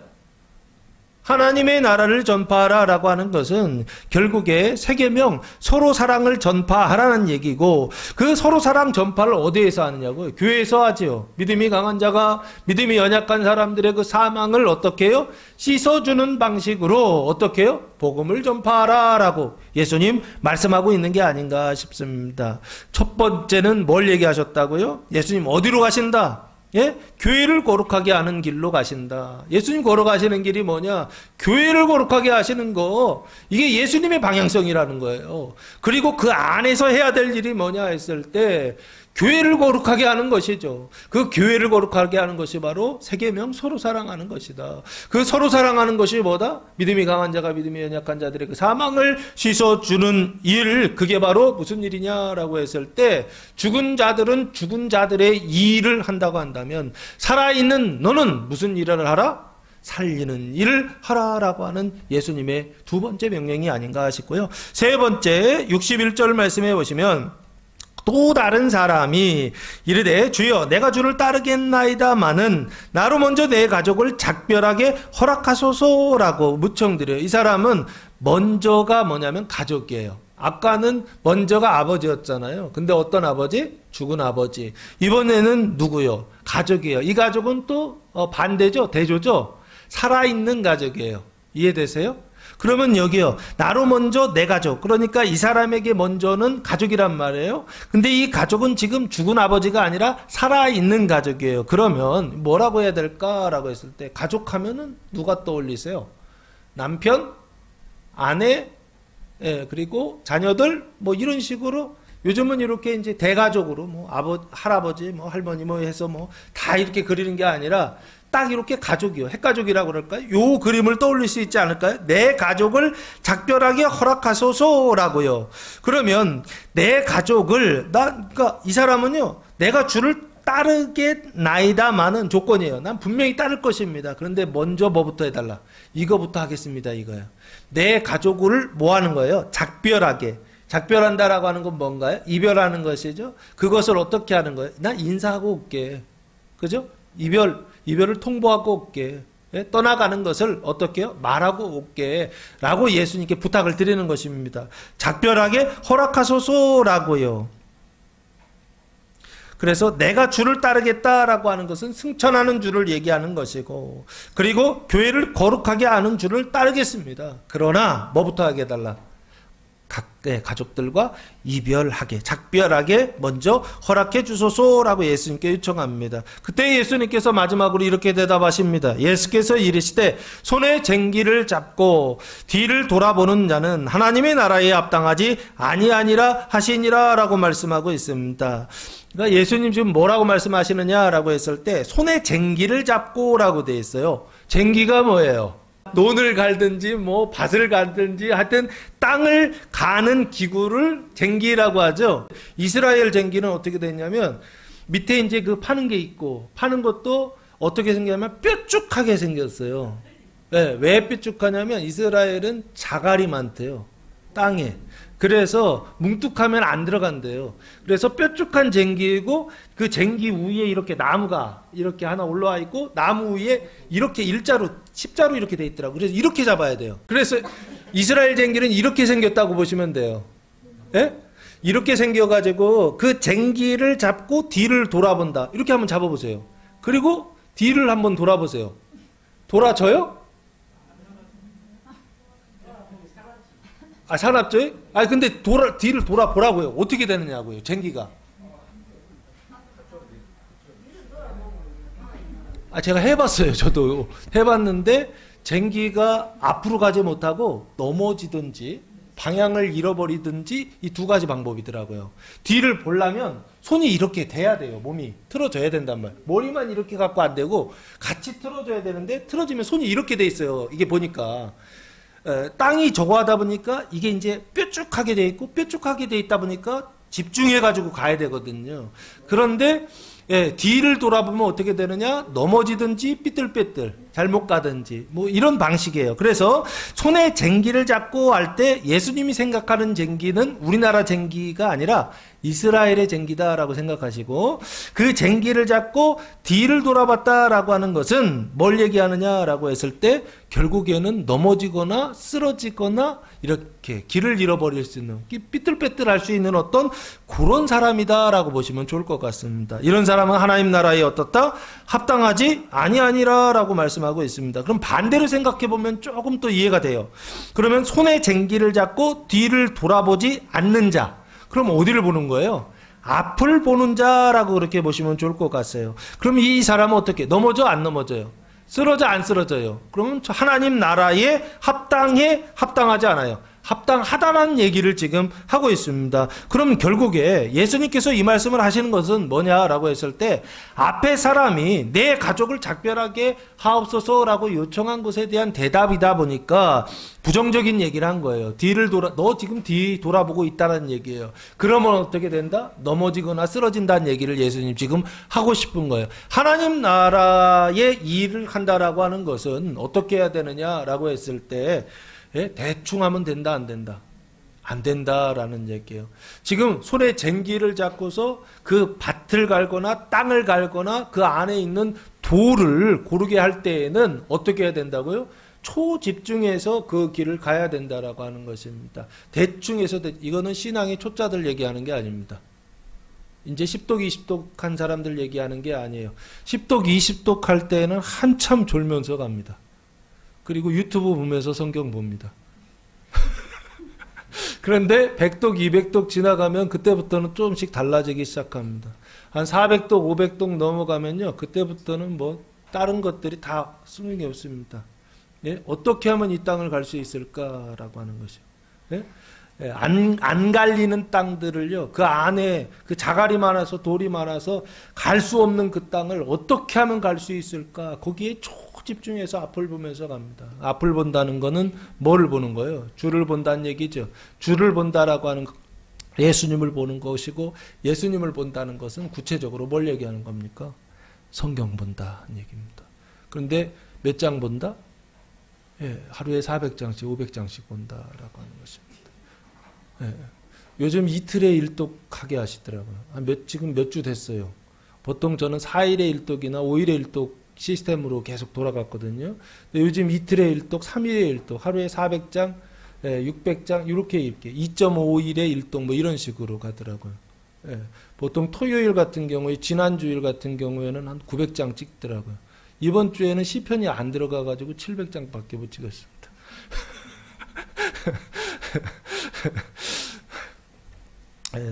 하나님의 나라를 전파하라 라고 하는 것은 결국에 세계명 서로 사랑을 전파하라는 얘기고, 그 서로 사랑 전파를 어디에서 하느냐고요? 교회에서 하지요. 믿음이 강한 자가 믿음이 연약한 사람들의 그 사망을 어떻게 해요? 씻어주는 방식으로 어떻게 해요? 복음을 전파하라 라고 예수님 말씀하고 있는 게 아닌가 싶습니다. 첫 번째는 뭘 얘기하셨다고요? 예수님 어디로 가신다? 예? 교회를 거룩하게 하는 길로 가신다. 예수님 걸어가시는 길이 뭐냐? 교회를 거룩하게 하시는 거. 이게 예수님의 방향성이라는 거예요. 그리고 그 안에서 해야 될 일이 뭐냐 했을 때 교회를 거룩하게 하는 것이죠. 그 교회를 거룩하게 하는 것이 바로 세계명 서로 사랑하는 것이다. 그 서로 사랑하는 것이 뭐다? 믿음이 강한 자가 믿음이 연약한 자들의 그 사망을 씻어주는 일, 그게 바로 무슨 일이냐라고 했을 때 죽은 자들은 죽은 자들의 일을 한다고 한다면 살아있는 너는 무슨 일을 하라? 살리는 일을 하라라고 하는 예수님의 두 번째 명령이 아닌가 싶고요. 세 번째 61절 말씀해 보시면 또 다른 사람이 이르되 주여 내가 주를 따르겠나이다마는 나로 먼저 내 가족을 작별하게 허락하소서라고 묻청드려요. 이 사람은 먼저가 뭐냐면 가족이에요. 아까는 먼저가 아버지였잖아요. 근데 어떤 아버지? 죽은 아버지. 이번에는 누구요? 가족이에요. 이 가족은 또 반대죠. 대조죠. 살아있는 가족이에요. 이해되세요? 그러면 여기요. 나로 먼저 내 가족. 그러니까 이 사람에게 먼저는 가족이란 말이에요. 근데 이 가족은 지금 죽은 아버지가 아니라 살아있는 가족이에요. 그러면 뭐라고 해야 될까라고 했을 때 가족하면은 누가 떠올리세요? 남편, 아내, 예, 그리고 자녀들 뭐 이런 식으로 요즘은 이렇게 이제 대가족으로 뭐 할아버지, 뭐 할머니 뭐 해서 뭐 다 이렇게 그리는 게 아니라 딱 이렇게 가족이요. 핵가족이라고 그럴까요? 요 그림을 떠올릴 수 있지 않을까요? 내 가족을 작별하게 허락하소서라고요. 그러면 내 가족을 그러니까 이 사람은요. 내가 주를 따르겠나이다마는 조건이에요. 난 분명히 따를 것입니다. 그런데 먼저 뭐부터 해달라? 이거부터 하겠습니다. 이거요. 내 가족을 뭐 하는 거예요? 작별하게. 작별한다라고 하는 건 뭔가요? 이별하는 것이죠. 그것을 어떻게 하는 거예요? 난 인사하고 올게. 그죠? 이별을 통보하고 올게. 예? 떠나가는 것을 어떻게 해요? 말하고 올게. 라고 예수님께 부탁을 드리는 것입니다. 작별하게 허락하소서라고요. 그래서 내가 주를 따르겠다라고 하는 것은 승천하는 주를 얘기하는 것이고, 그리고 교회를 거룩하게 하는 주를 따르겠습니다. 그러나 뭐부터 하게 해달라? 각의 가족들과 이별하게, 작별하게 먼저 허락해 주소서라고 예수님께 요청합니다. 그때 예수님께서 마지막으로 이렇게 대답하십니다. 예수께서 이르시되 손에 쟁기를 잡고 뒤를 돌아보는 자는 하나님의 나라에 합당하지 아니하니라 하시니라 라고 말씀하고 있습니다. 그러니까 예수님 지금 뭐라고 말씀하시느냐라고 했을 때 손에 쟁기를 잡고 라고 되어 있어요. 쟁기가 뭐예요? 논을 갈든지 뭐 밭을 갈든지 하여튼 땅을 가는 기구를 쟁기라고 하죠. 이스라엘 쟁기는 어떻게 됐냐면 밑에 이제 그 파는 게 있고, 파는 것도 어떻게 생겼냐면 뾰족하게 생겼어요. 네, 왜 뾰족하냐면 이스라엘은 자갈이 많대요. 땅에. 그래서 뭉툭하면 안 들어간대요. 그래서 뾰족한 쟁기이고 그 쟁기 위에 이렇게 나무가 이렇게 하나 올라와 있고 나무 위에 이렇게 일자로 십자로 이렇게 돼 있더라고요. 그래서 이렇게 잡아야 돼요. 그래서 이스라엘 쟁기는 이렇게 생겼다고 보시면 돼요. 예? 이렇게 생겨가지고 그 쟁기를 잡고 뒤를 돌아본다. 이렇게 한번 잡아보세요. 그리고 뒤를 한번 돌아보세요. 돌아져요? 아, 산압죠? 아, 근데 뒤를 돌아보라고요. 어떻게 되느냐고요, 쟁기가. 아, 제가 해봤어요. 저도 해봤는데 쟁기가 앞으로 가지 못하고 넘어지든지 방향을 잃어버리든지 이 두 가지 방법이더라고요. 뒤를 보려면 손이 이렇게 돼야 돼요. 몸이 틀어져야 된단 말이에요. 머리만 이렇게 갖고 안 되고 같이 틀어져야 되는데 틀어지면 손이 이렇게 돼 있어요. 이게 보니까. 땅이 저거 하다 보니까 이게 이제 뾰족하게 돼 있고 뾰족하게 돼 있다 보니까 집중해 가지고 가야 되거든요. 그런데 뒤를 돌아보면 어떻게 되느냐? 넘어지든지 삐뚤빼뚤. 잘못 가든지 뭐 이런 방식이에요. 그래서 손에 쟁기를 잡고 할 때 예수님이 생각하는 쟁기는 우리나라 쟁기가 아니라 이스라엘의 쟁기다라고 생각하시고, 그 쟁기를 잡고 뒤를 돌아봤다라고 하는 것은 뭘 얘기하느냐라고 했을 때 결국에는 넘어지거나 쓰러지거나 이렇게 길을 잃어버릴 수 있는, 삐뚤빼뚤할 수 있는 어떤 그런 사람이다라고 보시면 좋을 것 같습니다. 이런 사람은 하나님 나라에 어떻다? 합당하지 아니하니라라고 말씀하고 있습니다. 그럼 반대로 생각해 보면 조금 또 이해가 돼요. 그러면 손에 쟁기를 잡고 뒤를 돌아보지 않는 자, 그럼 어디를 보는 거예요? 앞을 보는 자라고 그렇게 보시면 좋을 것 같아요. 그럼 이 사람은 어떻게? 넘어져? 안 넘어져요? 쓰러져? 안 쓰러져요? 그러면 하나님 나라에 합당하지 않아요. 합당하다는 얘기를 지금 하고 있습니다. 그럼 결국에 예수님께서 이 말씀을 하시는 것은 뭐냐라고 했을 때, 앞에 사람이 내 가족을 작별하게 하옵소서라고 요청한 것에 대한 대답이다 보니까 부정적인 얘기를 한 거예요. 너 지금 뒤 돌아보고 있다는 얘기예요. 그러면 어떻게 된다? 넘어지거나 쓰러진다는 얘기를 예수님 지금 하고 싶은 거예요. 하나님 나라의 일을 한다라고 하는 것은 어떻게 해야 되느냐라고 했을 때, 대충 하면 된다, 안 된다? 안 된다라는 얘기예요. 지금 손에 쟁기를 잡고서 그 밭을 갈거나 땅을 갈거나 그 안에 있는 돌을 고르게 할 때에는 어떻게 해야 된다고요? 초집중해서 그 길을 가야 된다라고 하는 것입니다. 대충해서, 이거는 신앙의 초짜들 얘기하는 게 아닙니다. 이제 10독, 20독 한 사람들 얘기하는 게 아니에요. 10독, 20독 할 때는 한참 졸면서 갑니다. 그리고 유튜브 보면서 성경 봅니다. 그런데 100독, 200독 지나가면 그때부터는 조금씩 달라지기 시작합니다. 한 400독, 500독 넘어가면요, 그때부터는 뭐 다른 것들이 다 소용이 없습니다. 예? 어떻게 하면 이 땅을 갈 수 있을까라고 하는 것이요. 예? 안 갈리는 땅들을요, 그 안에 그 자갈이 많아서 돌이 많아서 갈 수 없는 그 땅을 어떻게 하면 갈 수 있을까, 거기에 집중해서 앞을 보면서 갑니다. 앞을 본다는 거는 뭐를 보는 거예요? 주를 본다는 얘기죠. 주를 본다라고 하는 예수님을 보는 것이고, 예수님을 본다는 것은 구체적으로 뭘 얘기하는 겁니까? 성경 본다는 얘기입니다. 그런데 몇 장 본다? 하루에 400장씩 500장씩 본다라고 하는 것입니다. 요즘 이틀에 1독 하게 하시더라고요. 지금 몇 주 됐어요. 보통 저는 4일에 1독이나 5일에 1독 시스템으로 계속 돌아갔거든요. 근데 요즘 이틀에 1독, 3일에 1독, 하루에 400장, 600장 이렇게 2.5일에 1독 뭐 이런 식으로 가더라고요. 보통 토요일 같은 경우에, 지난주일 같은 경우에는 한 900장 찍더라고요. 이번 주에는 시편이 안 들어가가지고 700장밖에 못 찍었습니다.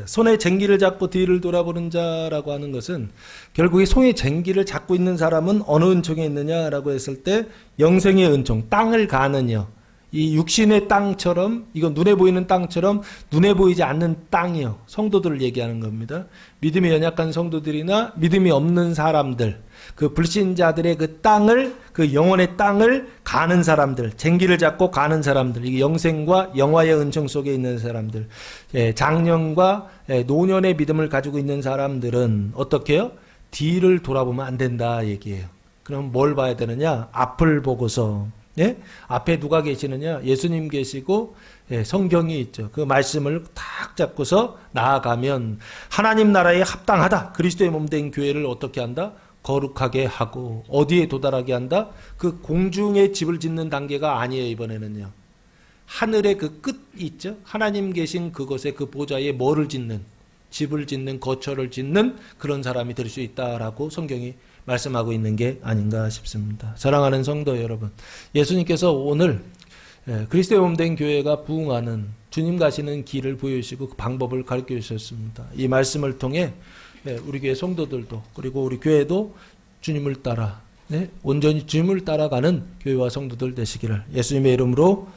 손에 쟁기를 잡고 뒤를 돌아보는 자라고 하는 것은, 결국에 손에 쟁기를 잡고 있는 사람은 어느 은총에 있느냐라고 했을 때 영생의 은총, 땅을 가는요. 이 육신의 땅처럼, 이거 눈에 보이는 땅처럼 눈에 보이지 않는 땅이요. 성도들을 얘기하는 겁니다. 믿음이 연약한 성도들이나 믿음이 없는 사람들, 그 불신자들의 그 땅을, 그 영혼의 땅을 가는 사람들, 쟁기를 잡고 가는 사람들, 이게 영생과 영화의 은총 속에 있는 사람들, 장년과 노년의 믿음을 가지고 있는 사람들은 어떻게 해요? 뒤를 돌아보면 안 된다 얘기예요. 그럼 뭘 봐야 되느냐? 앞을 보고서. 앞에 누가 계시느냐? 예수님 계시고 성경이 있죠. 그 말씀을 탁 잡고서 나아가면 하나님 나라에 합당하다. 그리스도의 몸된 교회를 어떻게 한다? 거룩하게 하고, 어디에 도달하게 한다? 그 공중에 집을 짓는 단계가 아니에요. 이번에는요, 하늘의 그 끝 있죠. 하나님 계신 그곳에, 그 보좌에 뭐를 짓는, 집을 짓는, 거처를 짓는 그런 사람이 될 수 있다라고 성경이 말씀하고 있는 게 아닌가 싶습니다. 사랑하는 성도 여러분, 예수님께서 오늘 그리스도의 몸된 교회가 부흥하는, 주님 가시는 길을 보여주시고 그 방법을 가르쳐 주셨습니다. 이 말씀을 통해 우리 교회 성도들도, 그리고 우리 교회도 주님을 따라, 온전히 주님을 따라가는 교회와 성도들 되시기를 예수님의 이름으로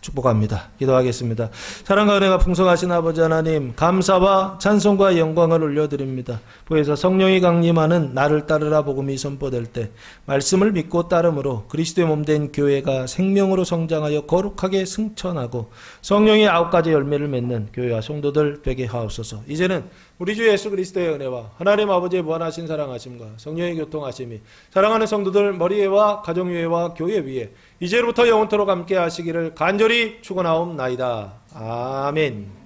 축복합니다. 기도하겠습니다. 사랑과 은혜가 풍성하신 아버지 하나님, 감사와 찬송과 영광을 올려드립니다. 보혜사 성령이 강림하는 나를 따르라 복음이 선포될 때 말씀을 믿고 따름으로 그리스도의 몸된 교회가 생명으로 성장하여 거룩하게 승천하고 성령의 9가지 열매를 맺는 교회와 성도들 되게 하옵소서. 이제는 우리 주 예수 그리스도의 은혜와 하나님 아버지의 무한하신 사랑하심과 성령의 교통하심이 사랑하는 성도들 머리에와 가정 위에와 교회 위에 이제부터 영원토록 함께 하시기를 간절히 축원하옵나이다. 아멘.